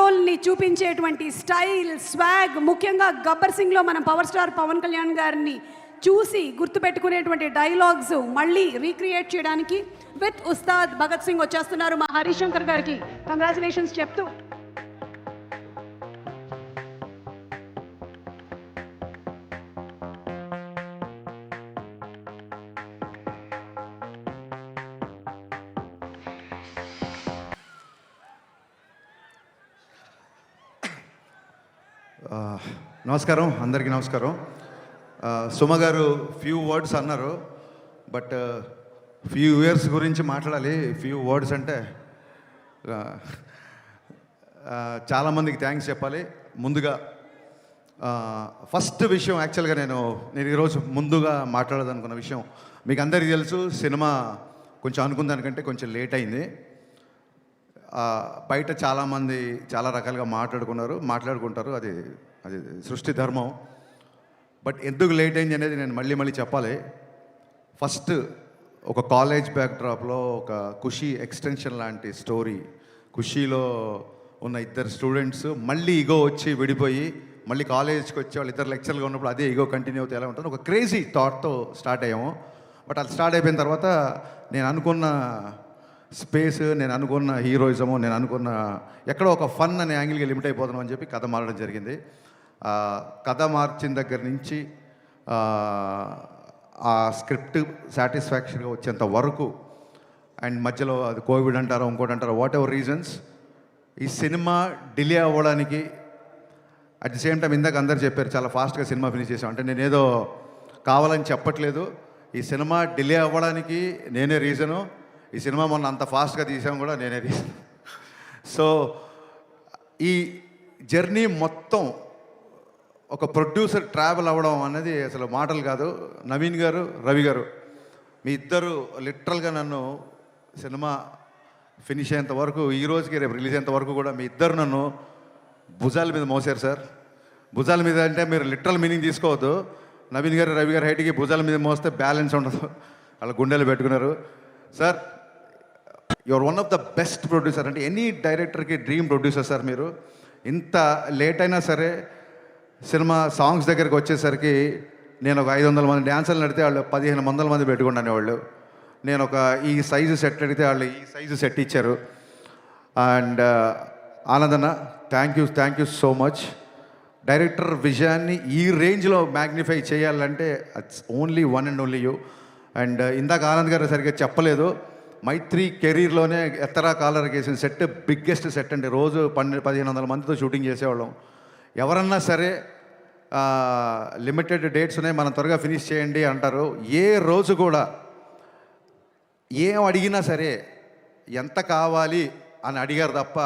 కంట్రోల్ని చూపించేటువంటి style, swag, ముఖ్యంగా గబ్బర్ సింగ్లో మనం పవర్ స్టార్ పవన్ కళ్యాణ్ గారిని చూసి గుర్తుపెట్టుకునేటువంటి డైలాగ్స్ మళ్ళీ రీక్రియేట్ చేయడానికి విత్ ఉస్తాద్ భగత్ సింగ్ వచ్చేస్తున్నారు. మా హరిశంకర్ గారికి కంగ్రాచులేషన్స్ చెప్తూ నమస్కారం, అందరికీ నమస్కారం. సుమ గారు ఫ్యూ వర్డ్స్ అన్నారు, బట్ ఫ్యూ ఇయర్స్ గురించి మాట్లాడాలి. ఫ్యూ వర్డ్స్ అంటే చాలామందికి థ్యాంక్స్ చెప్పాలి. ముందుగా ఫస్ట్ విషయం, యాక్చువల్గా నేను ఈరోజు ముందుగా మాట్లాడదనుకున్న విషయం మీకు అందరికీ తెలుసు. సినిమా కొంచెం అనుకున్న దానికంటే కొంచెం లేట్ అయింది. బయట చాలామంది చాలా రకాలుగా మాట్లాడుకుంటారు, అది సృష్టి ధర్మం. బట్ ఎందుకు లేట్ అయింది అనేది నేను మళ్ళీ చెప్పాలి. ఫస్ట్ ఒక కాలేజ్ బ్యాక్డ్రాప్లో ఒక ఖుషీ ఎక్స్టెన్షన్ లాంటి స్టోరీ. ఖుషీలో ఉన్న ఇద్దరు స్టూడెంట్స్ మళ్ళీ ఈగో వచ్చి విడిపోయి మళ్ళీ కాలేజ్కి వచ్చి వాళ్ళు ఇద్దరు లెక్చర్గా ఉన్నప్పుడు అదే ఈగో కంటిన్యూ అవుతే ఎలా ఉంటుంది, ఒక క్రేజీ థాట్తో స్టార్ట్ అయ్యాము. బట్ అది స్టార్ట్ అయిపోయిన తర్వాత నేను అనుకున్న స్పేస్, నేను అనుకున్న హీరోయిజము, నేను అనుకున్న ఎక్కడో ఒక ఫన్ అనే యాంగిల్కి లిమిట్ అయిపోతున్నాం అని చెప్పి కథ మారడం జరిగింది. కథ మార్చిన దగ్గర నుంచి ఆ స్క్రిప్ట్ సాటిస్ఫాక్షన్గా వచ్చేంత వరకు, అండ్ మధ్యలో అది కోవిడ్ అంటారో ఇంకోటి అంటారో, వాట్ ఎవర్ రీజన్స్, ఈ సినిమా డిలే అవ్వడానికి అట్ ది సేమ్ టైం ఇందాక అందరు చెప్పారు చాలా ఫాస్ట్గా సినిమా ఫినిష్ చేసాం అంటే నేనేదో కావాలని చెప్పట్లేదు. ఈ సినిమా డిలే అవ్వడానికి నేనే రీజను. ఈ సినిమా మొన్న అంత ఫాస్ట్గా తీసాం కూడా నేనే రీజన్. సో ఈ జర్నీ మొత్తం ఒక ప్రొడ్యూసర్ ట్రావెల్ అవ్వడం అనేది అసలు మాటలు కాదు. నవీన్ గారు, రవి గారు, మీ ఇద్దరు లిటరల్గా నన్ను సినిమా ఫినిష్ అయ్యేంత వరకు, ఈ రోజుకి రేపు రిలీజ్ అయ్యేంత వరకు కూడా మీ ఇద్దరు నన్ను భుజాల మీద మోసారు సార్. భుజాల మీద అంటే మీరు లిటరల్ మీనింగ్ తీసుకోవద్దు. నవీన్ గారు, రవి గారు హైట్కి భుజాల మీద మోస్తే బ్యాలెన్స్ ఉండదు, వాళ్ళ గుండెలు పెట్టుకున్నారు. Sir, your one of the best producer. అంటే ఎనీ డైరెక్టర్కి డ్రీమ్ ప్రొడ్యూసర్ సార్ మీరు. ఇంత లేట్ అయినా సరే సినిమా సాంగ్స్ దగ్గరికి వచ్చేసరికి నేను ఒక 500 మంది డ్యాన్సర్లు నడితే వాళ్ళు 1500 మంది పెట్టుకున్నాను వాళ్ళు. నేను ఒక ఈ సైజు సెట్ అడిగితే వాళ్ళు ఈ సైజు సెట్ ఇచ్చారు. అండ్ ఆనందన్న, thank you so much. Director విజయాన్ని ఈ రేంజ్లో మ్యాగ్నిఫై చేయాలంటే it's only one and only you. And ఇందాక ఆనంద్ గారు సరిగ్గా చెప్పలేదు, మైత్రి కెరీర్లోనే ఎత్తరా కాలర్ వేసిన సెట్ బిగ్గెస్ట్ సెట్ అండి. రోజు 1500 మందితో షూటింగ్ చేసేవాళ్ళం. ఎవరన్నా సరే లిమిటెడ్ డేట్స్ ఉన్నాయి, మనం త్వరగా ఫినిష్ చేయండి అంటారు. ఏ రోజు కూడా ఏం అడిగినా సరే ఎంత కావాలి అని అడిగారు తప్ప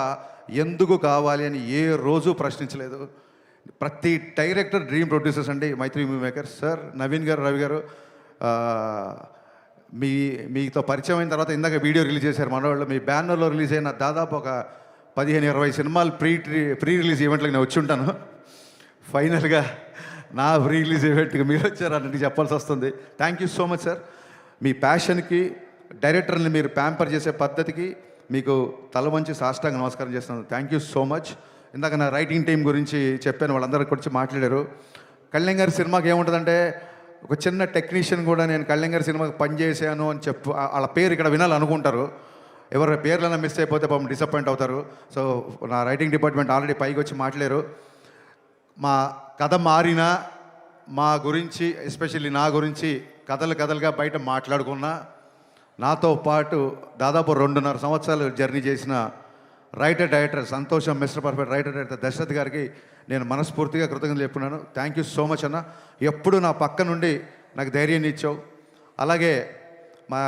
ఎందుకు కావాలి అని ఏ రోజు ప్రశ్నించలేదు. ప్రతి డైరెక్టర్ డ్రీమ్ ప్రొడ్యూసర్స్ అండి మైత్రి మూవీ మేకర్స్. సార్, నవీన్ గారు, రవి గారు, మీతో పరిచయం అయిన తర్వాత ఇందాక వీడియో రిలీజ్ చేశారు మనవాళ్ళు. మీ బ్యానర్లో రిలీజ్ అయిన దాదాపు ఒక 15-20 సినిమాలు ప్రీ రిలీజ్ ఈవెంట్లకు నేను వచ్చి ఉంటాను. ఫైనల్గా నా ప్రీ రిలీజ్ ఈవెంట్కి మీరు వచ్చారు అన్నట్టు చెప్పాల్సి వస్తుంది. Thank you so much sir. మీ ప్యాషన్కి, డైరెక్టర్ని మీరు ప్యాంపర్ చేసే పద్ధతికి మీకు తల వంచి సాష్టాంగ నమస్కారం చేస్తున్నాను. Thank you so much. ఇందాక నా రైటింగ్ టీం గురించి చెప్పాను, వాళ్ళందరూ గురించి మాట్లాడారు. కళ్యాణ్ గారి సినిమాకి ఏముంటుందంటే, ఒక చిన్న టెక్నీషియన్ కూడా నేను కళ్యాణ్ గారి సినిమాకి పనిచేసాను అని వాళ్ళ పేరు ఇక్కడ వినాలనుకుంటారు. ఎవరి పేర్లైనా మిస్ అయిపోతే పాపం డిసప్పాయింట్ అవుతారు. సో నా రైటింగ్ డిపార్ట్మెంట్ ఆల్రెడీ పైకి వచ్చి మాట్లాడారు. మా కథ మారినా మా గురించి, ఎస్పెషల్లీ నా గురించి కథలుగా బయట మాట్లాడుకున్నా, నాతో పాటు దాదాపు 2.5 సంవత్సరాలు జర్నీ చేసిన రైటర్ డైరెక్టర్ సంతోషం, mister perfect writer director Dashrath గారికి నేను మనస్ఫూర్తిగా కృతజ్ఞతలు చెప్పుకున్నాను. థ్యాంక్ యూ సో మచ్ అన్న. ఎప్పుడు నా పక్క నుండి నాకు ధైర్యాన్ని ఇచ్చావు. అలాగే మా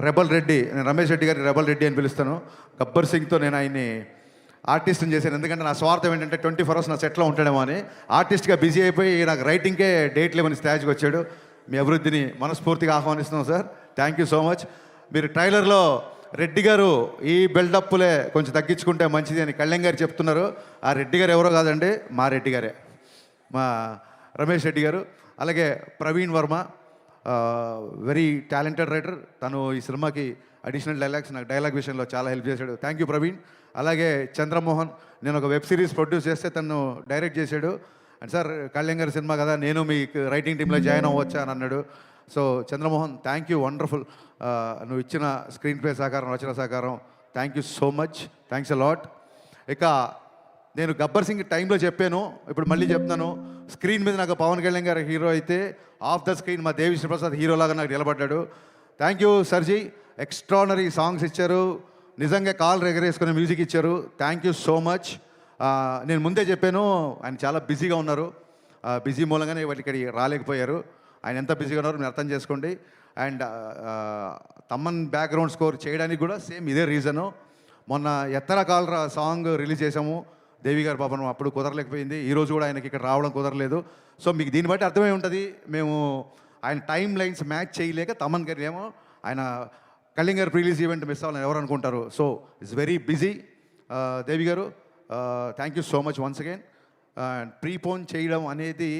రెబల్ రెడ్డి, నేను రమేష్ రెడ్డి గారి రెబల్ రెడ్డి అని పిలుస్తాను. గబ్బర్ సింగ్తో నేను ఆయన్ని ఆర్టిస్ట్ని చేశాను. ఎందుకంటే నా స్వార్థం ఏంటంటే 24 hours నా సెట్లో ఉంటాడేమో అని. ఆర్టిస్ట్గా బిజీ అయిపోయి నాకు రైటింగ్కే డేట్ లేవని స్టేజ్కి వచ్చాడు. మీ అభివృద్ధిని మనస్ఫూర్తిగా ఆహ్వానిస్తున్నాం sir. Thank you so much. మీరు ట్రైలర్లో రెడ్డి గారు ఈ బిల్డప్లే కొంచెం తగ్గించుకుంటే మంచిది అని కళ్యాణ్ గారు చెప్తున్నారు. ఆ రెడ్డి గారు ఎవరో కాదండి, మా రెడ్డి గారే, మా రమేష్ రెడ్డి గారు. అలాగే Praveen Varma, very talented writer. తను ఈ సినిమాకి అడిషనల్ డైలాగ్స్, నాకు డైలాగ్ విషయంలో చాలా హెల్ప్ చేశాడు. Thank you Praveen. అలాగే చంద్రమోహన్, నేను ఒక వెబ్ సిరీస్ ప్రొడ్యూస్ చేస్తే తను డైరెక్ట్ చేశాడు. అండ్ సార్ కళ్యాణ్ గారి సినిమా కదా, నేను మీ రైటింగ్ టీంలో జాయిన్ అవ్వచ్చా అని అన్నాడు. So Chandramohan, thank you, wonderful. నువ్వు ఇచ్చిన స్క్రీన్ ప్లే సహకారం, రచన సహకారం, thank you so much, thanks a lot. ఇక నేను గబ్బర్ సింగ్ టైంలో చెప్పాను, ఇప్పుడు మళ్ళీ చెప్తున్నాను. స్క్రీన్ మీద నాకు పవన్ కళ్యాణ్ గారు హీరో అయితే, ఆఫ్ ద స్క్రీన్ మా దేవిశ్రీ ప్రసాద్ హీరోలాగా నాకు నిలబడ్డాడు. థ్యాంక్ యూ సర్జీ, ఎక్స్ట్రానరీ సాంగ్స్ ఇచ్చారు, నిజంగా కాల్ ఎగరేసుకునే మ్యూజిక్ ఇచ్చారు. Thank you so much. నేను ముందే చెప్పాను, ఆయన చాలా బిజీగా ఉన్నారు. బిజీ మూలంగానే వాళ్ళు ఇక్కడికి రాలేకపోయారు. ఆయన ఎంత బిజీగా ఉన్నారో మీరు అర్థం చేసుకోండి. అండ్ తమ్మన్ బ్యాక్గ్రౌండ్ స్కోర్ చేయడానికి కూడా సేమ్ ఇదే రీజను. మొన్న ఎత్తర కాలరా సాంగ్ రిలీజ్ చేసాము, దేవి గారి పాపను, అప్పుడు కుదరలేకపోయింది. ఈరోజు కూడా ఆయనకి ఇక్కడ రావడం కుదరలేదు. సో మీకు దీన్ని బట్టి అర్థమై ఉంటుంది, మేము ఆయన టైం లైన్స్ మ్యాచ్ చేయలేక తమన్ గారు ఏమో ఆయన కళ్యాణ్ గారు రిలీజ్ ఈవెంట్ మిస్ అవ్వాలని ఎవరు అనుకుంటారు. So it's very busy. Devi garu, thank you so much once again. Prepone చేయడం అనేది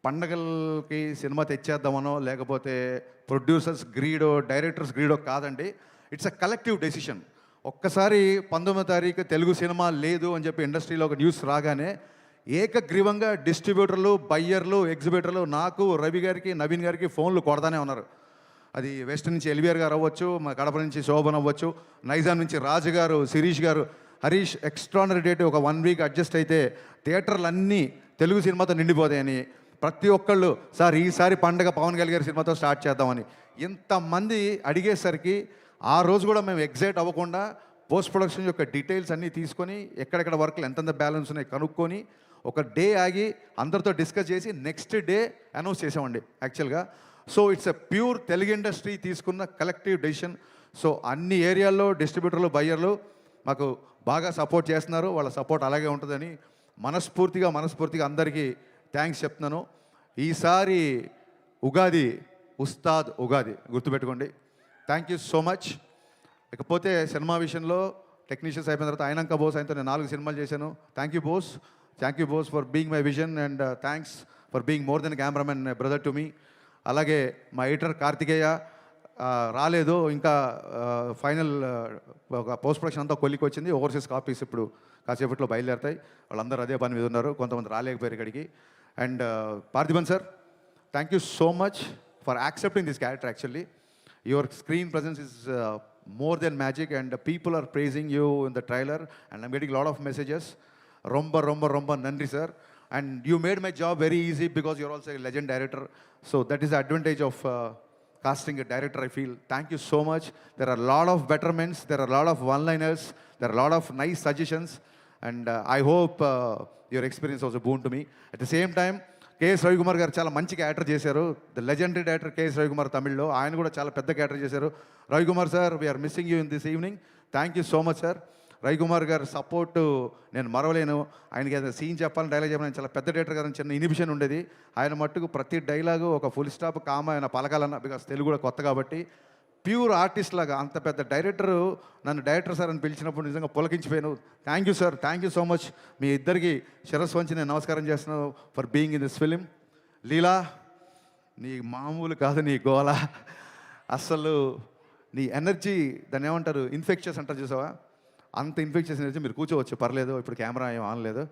పండగలకి సినిమా తెచ్చేద్దామనో లేకపోతే ప్రొడ్యూసర్స్ గ్రీడో డైరెక్టర్స్ గ్రీడో కాదండి. It's a collective decision. ఒక్కసారి 19వ తారీఖు తెలుగు సినిమా లేదు అని చెప్పి ఇండస్ట్రీలో ఒక న్యూస్ రాగానే ఏకగ్రీవంగా డిస్ట్రిబ్యూటర్లు, బయ్యర్లు, ఎగ్జిబిటర్లు నాకు, రవి గారికి, నవీన్ గారికి ఫోన్లు కొడతానే ఉన్నారు. అది వెస్ట్ నుంచి ఎల్బిఆర్ గారు అవ్వచ్చు, మా కడప నుంచి శోభన్ అవ్వచ్చు, నైజాం నుంచి రాజు గారు, శిరీష్ గారు, హరీష్. ఎక్స్ట్రానరీ డేట్ ఒక 1 వీక్ అడ్జస్ట్ అయితే థియేటర్లు అన్నీ తెలుగు సినిమాతో నిండిపోతాయని ప్రతి ఒక్కళ్ళు, సార్ ఈసారి పండగ పవన్ కళ్యాణ్ గారి సినిమాతో స్టార్ట్ చేద్దామని ఇంతమంది అడిగేసరికి ఆ రోజు కూడా మేము ఎగ్జైట్ అవ్వకుండా పోస్ట్ ప్రొడక్షన్ యొక్క డీటెయిల్స్ అన్నీ తీసుకొని ఎక్కడెక్కడ వర్క్లు ఎంతెంత బ్యాలెన్స్ ఉన్నాయి కనుక్కొని ఒక డే ఆగి అందరితో డిస్కస్ చేసి నెక్స్ట్ డే అనౌన్స్ చేసామండి యాక్చువల్గా. So it's a pure Telugu industry తీసుకున్న కలెక్టివ్ డెసిషన్. సో అన్ని ఏరియాల్లో డిస్ట్రిబ్యూటర్లు, బయ్యర్లు మాకు బాగా సపోర్ట్ చేస్తున్నారు. వాళ్ళ సపోర్ట్ అలాగే ఉంటుందని మనస్ఫూర్తిగా అందరికీ థ్యాంక్స్ చెప్తున్నాను. ఈసారి ఉగాది ఉస్తాద్ ఉగాది గుర్తుపెట్టుకోండి. Thank you so much. ఇకపోతే సినిమా విషయంలో టెక్నీషియన్స్ అయిపోయిన తర్వాత ఆయనంక బోస్ ఆయనతో నేను 4 సినిమాలు చేశాను. Thank you Bose for being my vision and thanks for being more than cameramen brother to me. అలాగే మా ఎడిటర్ కార్తికేయ రాలేదు ఇంకా, ఫైనల్ ఒక పోస్ట్ ప్రొడక్షన్ అంతా కొలికి వచ్చింది. ఓవర్సీస్ కాపీస్ ఇప్పుడు కాసేపట్లో బయలుదేరుతాయి. వాళ్ళందరూ అదే పని మీద ఉన్నారు, కొంతమంది రాలేకపోయారు ఇక్కడికి. And Parthiban sir, thank you so much for accepting this character. Actually your screen presence is more than magic and people are praising you in the trailer and I'm getting a lot of messages. Romba nandri sir, and you made my job very easy because you're also a legend director. So that is the advantage of casting a director, I feel. Thank you so much. There are a lot of betterments, there are a lot of one-liners, there are a lot of nice suggestions, and I hope your experience was a boon to me. At the same time, KS Ravikumar గారు చాలా మంచి character చేశారు. The legendary director KS Ravikumar తమిళ్లో, ఆయన కూడా చాలా పెద్ద character చేశారు. Ravikumar sir, we are missing you in this evening. Thank you so much sir. Ravikumar గారు సపోర్ట్ నేను మరవలేను. ఆయనకి ఏదైనా సీన్ చెప్పాలని, డైలాగ్ చెప్పాలని చాలా పెద్ద డైరెక్టర్ గారు చిన్న ఇనిబిషన్ ఉండేది. ఆయన మట్టుకు ప్రతి డైలాగు ఒక ఫుల్ స్టాప్ కామ ఆయన పలకాలన్న, బికాస్ తెలుగు కూడా కొత్త కాబట్టి ప్యూర్ ఆర్టిస్ట్ లాగా అంత పెద్ద డైరెక్టరు నన్ను డైరెక్టర్ సార్ అని పిలిచినప్పుడు నిజంగా పులకించిపోయాను. Thank you sir, thank you so much. మీ ఇద్దరికి శిరస్సు వంచి నేను నమస్కారం చేస్తున్నాను for being in this film. Leela, నీ మామూలు కాదు నీ గోల, అసలు నీ ఎనర్జీ, దాన్ని ఏమంటారు, ఇన్ఫెక్షన్స్ అంటారు చూసావా, అంత ఇన్ఫెక్షన్స్ ఎనర్జీ. మీరు కూర్చోవచ్చు, పర్లేదు, ఇప్పుడు కెమెరా ఏం ఆనలేదు.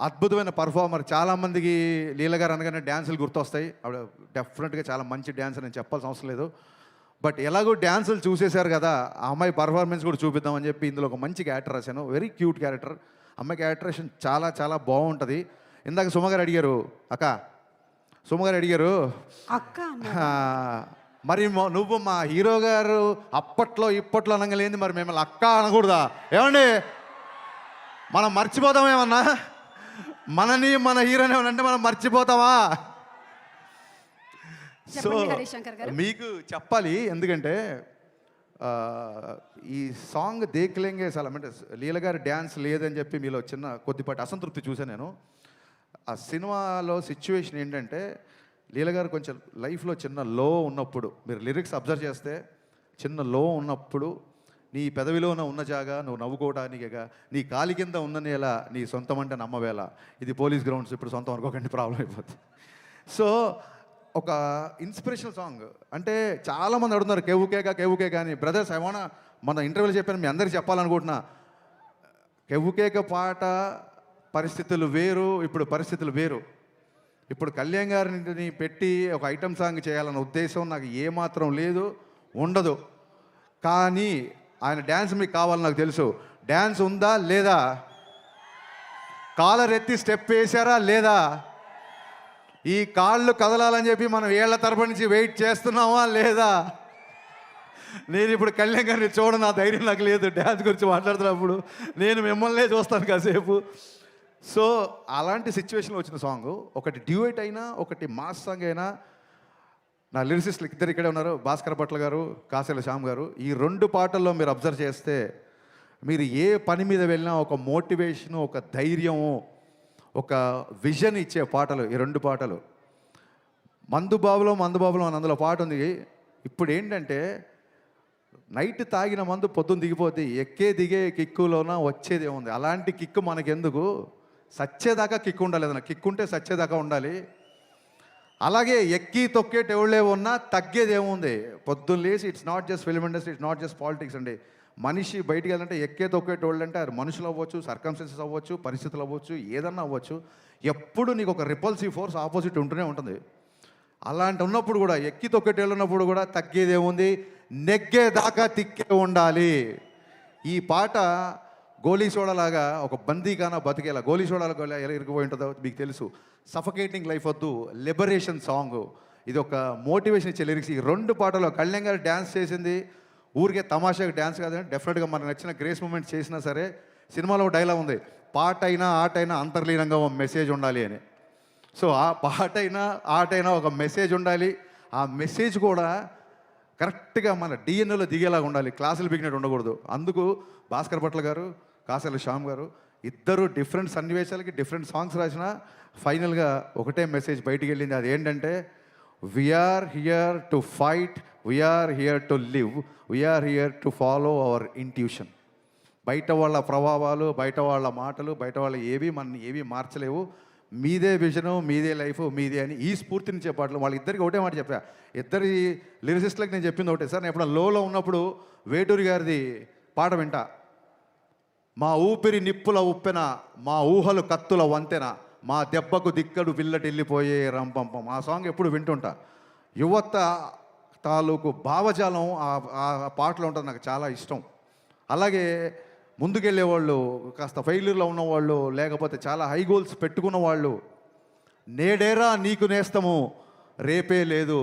అద్భుతమైన పర్ఫార్మర్. చాలామందికి లీల గారు అనగానే డ్యాన్సులు గుర్తొస్తాయి. ఆవిడ డెఫినెట్గా చాలా మంచి డ్యాన్సర్, నేను చెప్పాల్సిన అవసరం లేదు. బట్ ఎలాగో డ్యాన్సులు చూసేశారు కదా, ఆ అమ్మాయి పర్ఫార్మెన్స్ కూడా చూపిద్దామని చెప్పి ఇందులో ఒక మంచి క్యారెక్టర్ రాశాను. Very cute character. అమ్మాయి క్యారెక్టరేషన్ చాలా బాగుంటుంది. ఇందాక సుమగారు అడిగారు, సుమగారు అడిగారు అక్క మరి నువ్వు మా హీరో గారు అప్పట్లో ఇప్పట్లో అనగలేంది, మరి మిమ్మల్ని అక్క అనకూడదా? ఏమండి, మనం మర్చిపోతామేమన్నా? మనని మన హీరోని ఏమనంటే మనం మర్చిపోతామా? సో మీకు చెప్పాలి, ఎందుకంటే ఈ సాంగ్ దేఖ్లేంగే చాలా, అంటే లీల గారి డ్యాన్స్ లేదని చెప్పి మీలో చిన్న కొద్దిపాటి అసంతృప్తి చూసాను నేను. ఆ సినిమాలో సిచ్యువేషన్ ఏంటంటే, లీల గారు కొంచెం లైఫ్లో చిన్న లో ఉన్నప్పుడు, మీరు లిరిక్స్ అబ్జర్వ్ చేస్తే చిన్న లో ఉన్నప్పుడు, నీ పెదవిలోన ఉన్న జాగా నువ్వు నవ్వుకోవడానికేగా, నీ కాలి కింద ఉన్న నేల నీ సొంతం అంటే నమ్మవేళ. ఇది పోలీస్ గ్రౌండ్స్, ఇప్పుడు సొంతం అనుకోకండి, ప్రాబ్లం అయిపోతుంది. సో ఒక ఇన్స్పిరేషనల్ సాంగ్. అంటే చాలామంది అడుగుతున్నారు కేవుకేగా అని. బ్రదర్స్, ఐ వాంట్, మన ఇంటర్వ్యూలో చెప్పాను, మీ అందరికీ చెప్పాలనుకుంటున్నా, కెవ్వుకేక పాట పరిస్థితులు వేరు, ఇప్పుడు పరిస్థితులు వేరు. ఇప్పుడు కళ్యాణ్ గారిని పెట్టి ఒక ఐటమ్ సాంగ్ చేయాలన్న ఉద్దేశం నాకు ఏమాత్రం లేదు, ఉండదు. కానీ ఆయన డ్యాన్స్ మీకు కావాలని నాకు తెలుసు. డ్యాన్స్ ఉందా లేదా? కాలర్ ఎత్తి స్టెప్ వేశారా లేదా? ఈ కాళ్ళు కదలాలని చెప్పి మనం ఏళ్ల తరపు నుంచి వెయిట్ చేస్తున్నామా లేదా? నేను ఇప్పుడు కళ్యాణ్ గారిని చూడను, నా ధైర్యం నాకు లేదు. డ్యాన్స్ గురించి మాట్లాడుతున్నప్పుడు నేను మిమ్మల్నే చూస్తాను కాసేపు. సో అలాంటి సిచ్యువేషన్లో వచ్చిన సాంగ్, ఒకటి డ్యూయట్ అయినా ఒకటి మాస్ సాంగ్ అయినా, నా లిరిసిస్టులు ఇద్దరు ఇక్కడే ఉన్నారు, భాస్కర్ భట్ల గారు, కాసేల శ్యామ్ గారు. ఈ 2 పాటల్లో మీరు అబ్జర్వ్ చేస్తే మీరు ఏ పని మీద వెళ్ళినా ఒక మోటివేషను, ఒక ధైర్యము, ఒక విజన్ ఇచ్చే పాటలు ఈ 2 పాటలు. మందుబాబులో అని అందులో పాట ఉంది. ఇప్పుడు ఏంటంటే నైట్ తాగిన మందు పొద్దున్న దిగిపోతే ఎక్కే దిగే కిక్కులోన వచ్చేది ఏముంది? అలాంటి కిక్కు మనకెందుకు? సచ్చేదాకా కిక్కు ఉండాలి. ఏదైనా కిక్కు ఉంటే సచ్చేదాకా ఉండాలి. అలాగే ఎక్కి తొక్కేటి ఎవళ్ళే ఉన్నా తగ్గేది ఏముంది? పొద్దున్న లేసి it's not just film industry, it's not just politics అండి. మనిషి బయటికి వెళ్ళాలంటే ఎక్కే తొక్కేటి వాళ్ళు అంటే అది మనుషులు అవ్వచ్చు, సర్కమ్స్టెన్సెస్ అవ్వచ్చు, పరిస్థితులు అవ్వచ్చు, ఏదన్నా అవ్వచ్చు. ఎప్పుడు నీకు ఒక రిపల్సివ్ ఫోర్స్ ఆపోజిట్ ఉంటూనే ఉంటుంది. అలాంటి ఉన్నప్పుడు కూడా ఎక్కి తొక్కేటి ఉన్నప్పుడు కూడా తగ్గేది ఏముంది? నెగ్గేదాకా తిక్కే ఉండాలి. ఈ పాట గోలీ సోడాలాగా ఒక బందీగానా బతికేలా, గోలీ సోడాలకు ఎలా ఇరిగిపోయి ఉంటుందో మీకు తెలుసు. సఫకేటింగ్ లైఫ్ వద్దు, లిబరేషన్ సాంగ్. ఇది ఒక మోటివేషన్ ఇచ్చే లిరిక్స్. ఈ 2 పాటలో కళ్యాణ్ గారు డ్యాన్స్ చేసింది ఊరికే తమాషాగా డ్యాన్స్ కాదండి, డెఫినెట్గా మనకు నచ్చిన గ్రేస్ మూమెంట్స్ చేసినా సరే. సినిమాలో డైలాగ్ ఉంది, పాట అయినా ఆటైనా అంతర్లీనంగా ఒక మెసేజ్ ఉండాలి అని. సో ఆ పాటైనా ఆటైనా ఒక మెసేజ్ ఉండాలి. ఆ మెసేజ్ కూడా కరెక్ట్గా మన డిఎన్ఏలో దిగేలాగా ఉండాలి, క్లాసులు బిగినట్టు ఉండకూడదు. అందుకు భాస్కర్ భట్ల గారు, కాసేల శ్యామ్ గారు ఇద్దరు డిఫరెంట్ సన్నివేశాలకి డిఫరెంట్ సాంగ్స్ రాసిన ఫైనల్గా ఒకటే మెసేజ్ బయటికి వెళ్ళింది. అది ఏంటంటే, we are here to fight, we are here to live, we are here to follow our intuition. బయట వాళ్ళ ప్రభావాలు, బయట వాళ్ళ మాటలు, బయట వాళ్ళ ఏవి మార్చలేవు. మీదే విజను, మీదే లైఫ్, మీదే అని ఈ స్ఫూర్తినిచ్చే పాటలు. వాళ్ళిద్దరికి ఒకటే మాట చెప్పా. ఇద్దరి లిరిసిస్ట్లకు నేను చెప్పింది ఒకటే సార్. నేను ఎప్పుడు లోలో ఉన్నప్పుడు వేటూరి గారిది పాట వింటా. మా ఊపిరి నిప్పుల ఉప్పెన, మా ఊహలు కత్తుల వంతెన, మా దెబ్బకు దిక్కడు పిల్లటెళ్ళిపోయే రంపంపం. ఆ సాంగ్ ఎప్పుడు వింటుంటా. యువత తాలూకు భావజాలం ఆ పాటలో ఉంటుంది, నాకు చాలా ఇష్టం. అలాగే ముందుకెళ్ళేవాళ్ళు, కాస్త ఫెయిల్యూర్లో ఉన్నవాళ్ళు, లేకపోతే చాలా హై గోల్స్ పెట్టుకున్న వాళ్ళు, నేడేరా నీకు నేస్తము, రేపే లేదు,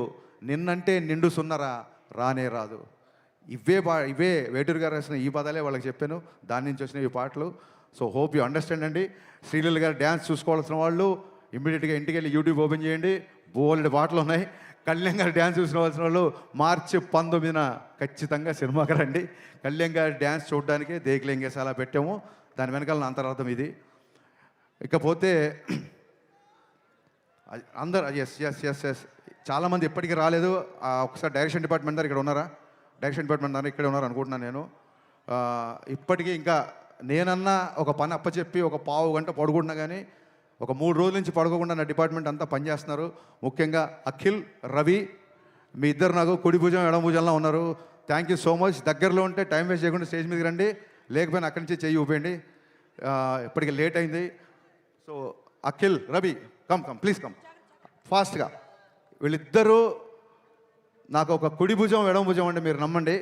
నిన్నంటే నిండు సున్నరా రానే రాదు. ఇవే వేటూరు గారు రాసిన ఈ పదాలే వాళ్ళకి చెప్పాను. దాని నుంచి వచ్చిన ఈ పాటలు. సో హోప్ యూ అండర్స్టాండ్ అండి. శ్రీలీల గారు డ్యాన్స్ చూసుకోవాల్సిన వాళ్ళు ఇమ్మీడియట్గా ఇంటికి వెళ్ళి యూట్యూబ్ ఓపెన్ చేయండి, బోల్డ్ పాటలు ఉన్నాయి. కళ్యాణ్ గారు డ్యాన్స్ చూసుకోవాల్సిన వాళ్ళు మార్చి 19న ఖచ్చితంగా సినిమాకి రండి. కళ్యాణ్ గారి డ్యాన్స్ చూడడానికే దేకులేంగేసి అలా పెట్టాము. దాని వెనకాల అంతరార్థం ఇది. ఇకపోతే అందరు ఎస్ చాలామంది ఇప్పటికీ రాలేదు. ఒకసారి డైరెక్షన్ డిపార్ట్మెంట్ దగ్గర ఇక్కడ ఉన్నారా? డైరెక్షన్ డిపార్ట్మెంట్ దగ్గర ఇక్కడ ఉన్నారు అనుకుంటున్నాను నేను. ఇప్పటికీ ఇంకా నేనన్నా ఒక పని అప్పచెప్పి ఒక పావు గంట పడుకుంటున్నా కానీ ఒక 3 రోజుల నుంచి పడుకోకుండా నా డిపార్ట్మెంట్ అంతా పనిచేస్తున్నారు. ముఖ్యంగా అఖిల్, రవి, మీ ఇద్దరు నాకు కుడి భుజం ఎడమ భుజంలో ఉన్నారు. Thank you so much. దగ్గరలో ఉంటే టైం వేస్ట్ చేయకుండా స్టేజ్ మీదకి రండి, లేకపోయినా అక్కడి నుంచి చెయ్యి ఊపేయండి. ఇప్పటికి లేట్ అయింది. So Akhil, Ravi, come please come ఫాస్ట్గా. వీళ్ళిద్దరూ నాకు ఒక కుడి భుజం ఎడమ భుజం అంటే మీరు నమ్మండి.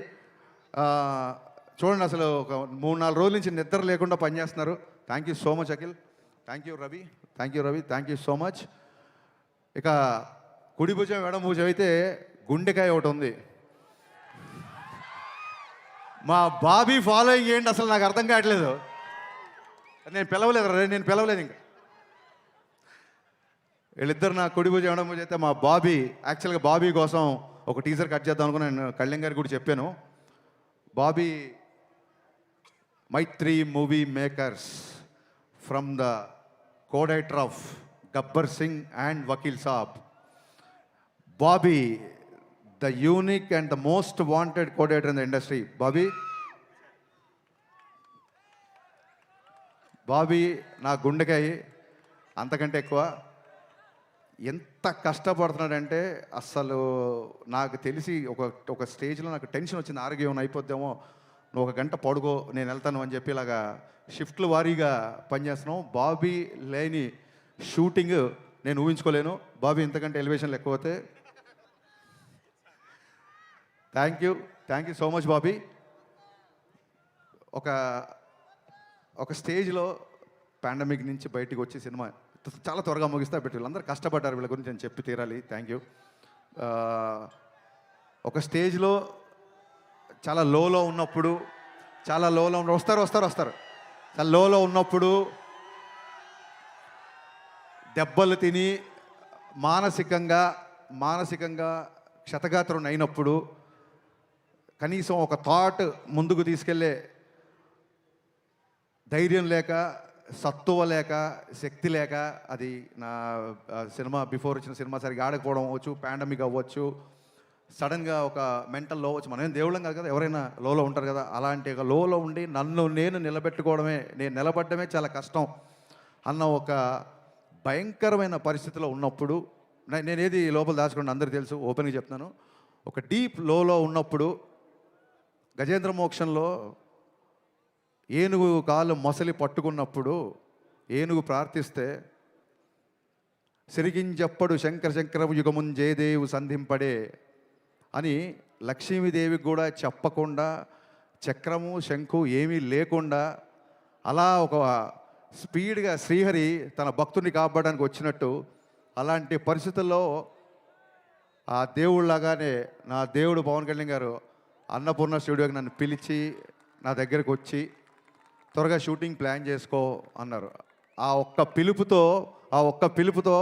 చూడండి, అసలు ఒక 3-4 రోజుల నుంచి నిద్ర లేకుండా పనిచేస్తున్నారు. Thank you so much Akhil. Thank you Ravi, thank you so much. ఇక కుడి భుజం ఎడమ భుజం అయితే గుండెకాయ ఒకటి ఉంది. మా బాబీ ఫాలోయింగ్ ఏంటి అసలు నాకు అర్థం కావట్లేదు. నేను పిలవలేదు ఇంకా. వీళ్ళిద్దరు నా కుడి భుజం ఎడమ భుజం అయితే మా బాబీ, యాక్చువల్గా బాబీ కోసం ఒక టీజర్ కట్ చేద్దాం అనుకుని నేను కళ్యాణ్ గారికి కూడా చెప్పాను. Bobby Maitri movie makers from the co-director of Gabbar Singh and Vakil Saab. Bobby, the unique and the most wanted co-director in the industry. Bobby నా గుండెకాయ అంతకంటే ఎక్కువ. ఎంత కష్టపడుతున్నాడంటే అసలు నాకు తెలిసి ఒక స్టేజ్లో నాకు టెన్షన్ వచ్చింది, ఆరోగ్యం అయిపోద్దేమో, నువ్వు 1 గంట పడుకో నేను వెళ్తాను అని చెప్పి ఇలాగా షిఫ్ట్ల వారీగా పనిచేస్తున్నాం. బాబీ లేని షూటింగ్ నేను ఊహించుకోలేను. బాబీ ఇంతకంటే ఎలివేషన్లు ఎక్కువైతే. Thank you so much Bobby. ఒక స్టేజ్లో పాండమిక్ నుంచి బయటికి వచ్చి సినిమా చాలా త్వరగా ముగిస్తా పెట్టి వీళ్ళందరూ కష్టపడ్డారు, వీళ్ళ గురించి నేను చెప్పి తీరాలి. Thank you. ఒక స్టేజ్లో చాలా లోలో ఉన్నప్పుడు వస్తారు చాలా లోలో ఉన్నప్పుడు దెబ్బలు తిని మానసికంగా క్షతగాత్రం అయినప్పుడు కనీసం ఒక థాట్ ముందుకు తీసుకెళ్ళే ధైర్యం లేక, సత్తువ లేక, శక్తి లేక, అది నా సినిమా బిఫోర్ వచ్చిన సినిమా సరిగా ఆడకపోవడం అవ్వచ్చు, పాండమిక్ అవ్వచ్చు, సడన్గా ఒక మెంటల్ లో అవ్వచ్చు. మనం దేవుళ్ళం కాదు కదా, ఎవరైనా లోలో ఉంటారు కదా. అలాంటి ఒక లోలో ఉండి నేను నిలబడమే చాలా కష్టం అన్న ఒక భయంకరమైన పరిస్థితిలో ఉన్నప్పుడు, నేనేది లోపల దాచుకోండి అందరికీ తెలుసు, ఓపెన్గా చెప్తున్నాను. ఒక డీప్ లోలో ఉన్నప్పుడు గజేంద్ర మోక్షంలో ఏనుగు కాళ్ళు మొసలి పట్టుకున్నప్పుడు ఏనుగు ప్రార్థిస్తే సిరిగింజప్పడు శంకరవు యుగమున్ జయదేవు సంధింపడే అని లక్ష్మీదేవికి కూడా చెప్పకుండా, చక్రము శంఖు ఏమీ లేకుండా అలా ఒక స్పీడ్గా శ్రీహరి తన భక్తుని కాపాడడానికి వచ్చినట్టు, అలాంటి పరిస్థితుల్లో ఆ దేవుళ్ళలాగానే నా దేవుడు పవన్ కళ్యాణ్ గారు అన్నపూర్ణ స్టూడియోకి నన్ను పిలిచి నా దగ్గరకు వచ్చి త్వరగా షూటింగ్ ప్లాన్ చేసుకో అన్నారు. ఆ ఒక్క పిలుపుతో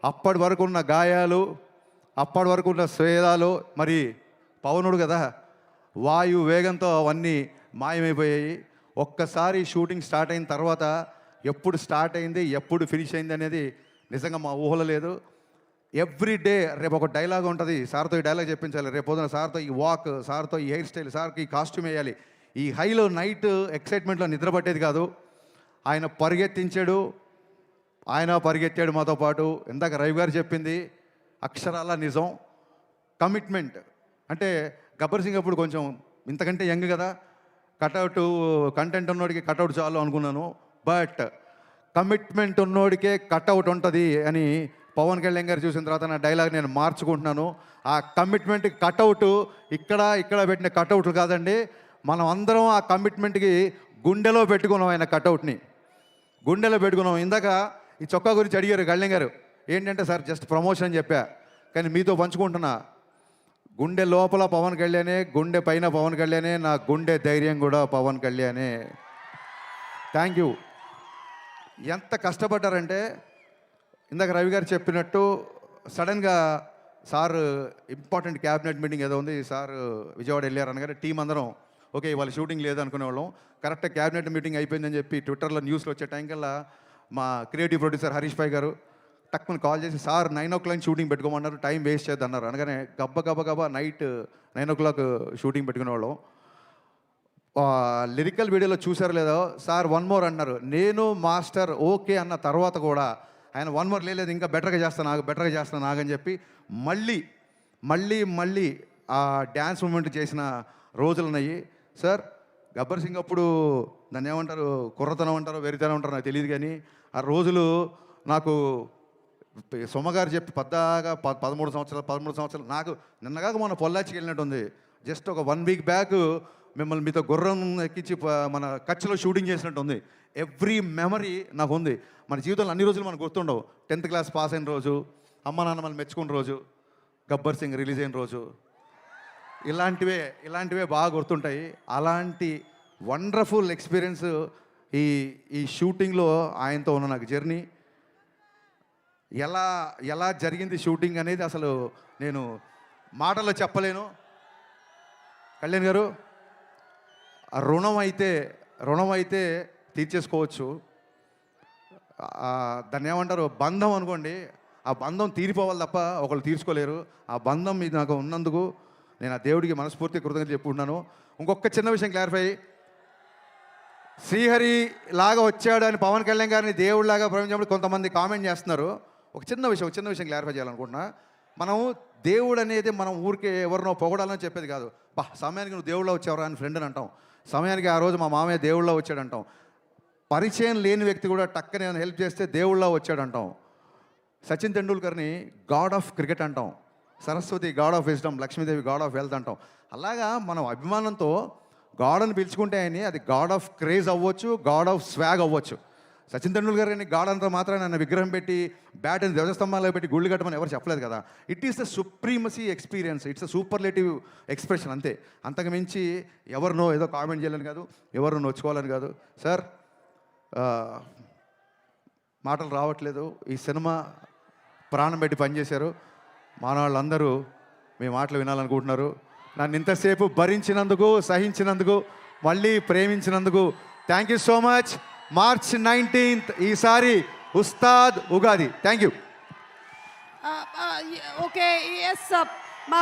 అప్పటి వరకు ఉన్న గాయాలు, అప్పటి వరకు ఉన్న స్వేదాలు, మరి పవనుడు కదా, వాయు వేగంతో అవన్నీ మాయమైపోయాయి. ఒక్కసారి షూటింగ్ స్టార్ట్ అయిన తర్వాత ఎప్పుడు స్టార్ట్ అయింది, ఎప్పుడు ఫినిష్ అయింది అనేది నిజంగా మా ఊహలో లేదు. ఎవ్రీ డే రేపు ఒక డైలాగ్ ఉంటుంది, సార్తో ఈ డైలాగ్ చెప్పించాలి, రేపు పొద్దున సార్తో ఈ వాక్, సార్తో ఈ హెయిర్ స్టైల్, సార్కి ఈ కాస్ట్యూమ్ వేయాలి. ఈ హైలో నైట్ ఎక్సైట్మెంట్లో నిద్ర పట్టేది కాదు. ఆయన పరిగెత్తాడు మాతో పాటు. ఇందాక రవి గారు చెప్పింది అక్షరాల నిజం. కమిట్మెంట్ అంటే గబ్బర్ సింగ్ అప్పుడు కొంచెం ఇంతకంటే యంగ్ కదా, కటౌట్ కంటెంట్ ఉన్నోడికి కటౌట్ చాలు అనుకున్నాను. బట్ కమిట్మెంట్ ఉన్నోడికే కటౌట్ ఉంటుంది అని పవన్ కళ్యాణ్ గారు చూసిన తర్వాత నా డైలాగ్ నేను మార్చుకుంటున్నాను. ఆ కమిట్మెంట్ కటౌట్ ఇక్కడ పెట్టిన కటౌట్లు కాదండి, మనం అందరం ఆ కమిట్మెంట్కి గుండెలో పెట్టుకున్నాం. ఆయన కటౌట్ని గుండెలో పెట్టుకున్నాం. ఇందాక ఈ చొక్కా గురించి అడిగారు కళ్యాణ్ గారు, ఏంటంటే సార్ జస్ట్ ప్రమోషన్ అని చెప్పా, కానీ మీతో పంచుకుంటున్నా. గుండె లోపల పవన్ కళ్యాణే, గుండె పైన పవన్ కళ్యాణే, నా గుండె ధైర్యం కూడా పవన్ కళ్యాణే. Thank you. ఎంత కష్టపడ్డారంటే ఇందాక రవి గారు చెప్పినట్టు సడన్గా సార్ ఇంపార్టెంట్ క్యాబినెట్ మీటింగ్ ఏదో ఉంది, సార్ విజయవాడ వెళ్ళారు అనగానే టీం అందరం ఓకే ఇవాళ షూటింగ్ లేదు అనుకునేవాళ్ళం. కరెక్ట్గా క్యాబినెట్ మీటింగ్ అయిపోయిందని చెప్పి ట్విట్టర్లో న్యూస్లో వచ్చే టైం కల్లా మా క్రియేటివ్ ప్రొడ్యూసర్ హరీష్ భాయ్ గారు టక్కుని కాల్ చేసి సార్ 9 o'clock షూటింగ్ పెట్టుకోమన్నారు, టైం వేస్ట్ చేద్దాం అన్నారు. అనగానే గబ్బ నైట్ 9 o'clock షూటింగ్ పెట్టుకునేవాళ్ళం. లిరికల్ వీడియోలో చూసారో లేదో, సార్ 1 more అన్నారు. నేను మాస్టర్ ఓకే అన్న తర్వాత కూడా ఆయన 1 more లేదు, ఇంకా బెటర్గా చేస్తాను ఆగని చెప్పి మళ్ళీ ఆ డ్యాన్స్ మూమెంట్ చేసిన రోజులు ఉన్నాయి. సార్ గబ్బర్ సింగ్ అప్పుడు దాన్ని ఏమంటారు, కుర్రతనం అంటారో వెరితనం అంటారో నాకు తెలియదు, కానీ ఆ రోజులు నాకు సొమ్మగారు చెప్పి పద్దాగా 13 సంవత్సరాలు నాకు నిన్నగాక మొన్న పొల్లాచికి వెళ్ళినట్టు ఉంది. జస్ట్ ఒక 1 week బ్యాక్ మిమ్మల్ని మీతో గుర్రం ఎక్కించి మన కచ్లో షూటింగ్ చేసినట్టు ఉంది. ఎవ్రీ మెమరీ నాకు ఉంది. మన జీవితంలో అన్ని రోజులు మనకు గుర్తుండవు. 10th class పాస్ అయిన రోజు, అమ్మ నాన్న మనం మెచ్చుకున్న రోజు, గబ్బర్ సింగ్ రిలీజ్ అయిన రోజు, ఇలాంటివే బాగా గుర్తుంటాయి. అలాంటి వండర్ఫుల్ ఎక్స్పీరియన్స్ ఈ షూటింగ్లో ఆయనతో ఉన్న నాకు జర్నీ. ఎలా జరిగింది షూటింగ్ అనేది అసలు నేను మాటల్లో చెప్పలేను. కళ్యాణ్ గారు, ఆ రుణం అయితే తీర్చేసుకోవచ్చు. దాన్ని ఏమంటారు, బంధం అనుకోండి. ఆ బంధం తీరిపోవాలి తప్ప ఒకళ్ళు తీర్చుకోలేరు. ఆ బంధం ఇది నాకు ఉన్నందుకు నేను ఆ దేవుడికి మనస్ఫూర్తిగా కృతజ్ఞత చెప్పుకుంటున్నాను. ఇంకొక చిన్న విషయం క్లారిఫై, శ్రీహరి లాగా వచ్చాడు అని పవన్ కళ్యాణ్ గారిని దేవుడిలాగా ప్రవేశించినప్పుడు కొంతమంది కామెంట్ చేస్తున్నారు. ఒక చిన్న విషయం క్లారిఫై చేయాలనుకుంటున్నా. మనం దేవుడు అనేది మనం ఊరికే ఎవరినో పొగడాలని చెప్పేది కాదు. సమయానికి నువ్వు దేవుళ్ళ వచ్చేవరా అని ఫ్రెండ్ అని అంటాం. సమయానికి ఆ రోజు మా మామయ్య దేవుళ్ళ వచ్చాడంటాం. పరిచయం లేని వ్యక్తి కూడా టక్కనే హెల్ప్ చేస్తే దేవుళ్ళ వచ్చాడంటాం. సచిన్ తెండూల్కర్ని గాడ్ ఆఫ్ క్రికెట్ అంటాం, Saraswati God of wisdom, Lakshmidevi God of wealth అంటాం. అలాగా మనం అభిమానంతో గాడ్ అని పిలుచుకుంటే అని అది గాడ్ ఆఫ్ క్రేజ్ అవ్వచ్చు, గాడ్ ఆఫ్ స్వాగ్ అవ్వచ్చు. సచిన్ తెండూల్కర్ అని గాడ్ అంతా మాత్రం నన్ను విగ్రహం పెట్టి బ్యాట్ అని ధ్వజస్తంభాల్లో పెట్టి గుళ్ళు కట్టమని ఎవరు చెప్పలేదు కదా. It is the supremacy experience, it's a superlative expression అంతే. అంతకు మించి ఎవరినో ఏదో కామెంట్ చేయాలని కాదు, ఎవరినో నొచ్చుకోవాలని కాదు. సార్ మాటలు రావట్లేదు. ఈ సినిమా ప్రాణం పెట్టి పనిచేశారు. మానవాళ్ళందరూ మీ మాటలు వినాలనుకుంటున్నారు. నన్ను ఇంతసేపు భరించినందుకు, సహించినందుకు, మళ్ళీ ప్రేమించినందుకు thank you so much. March 19th ఈసారి Ustad Ugadi. Thank you. Okay, yes, మా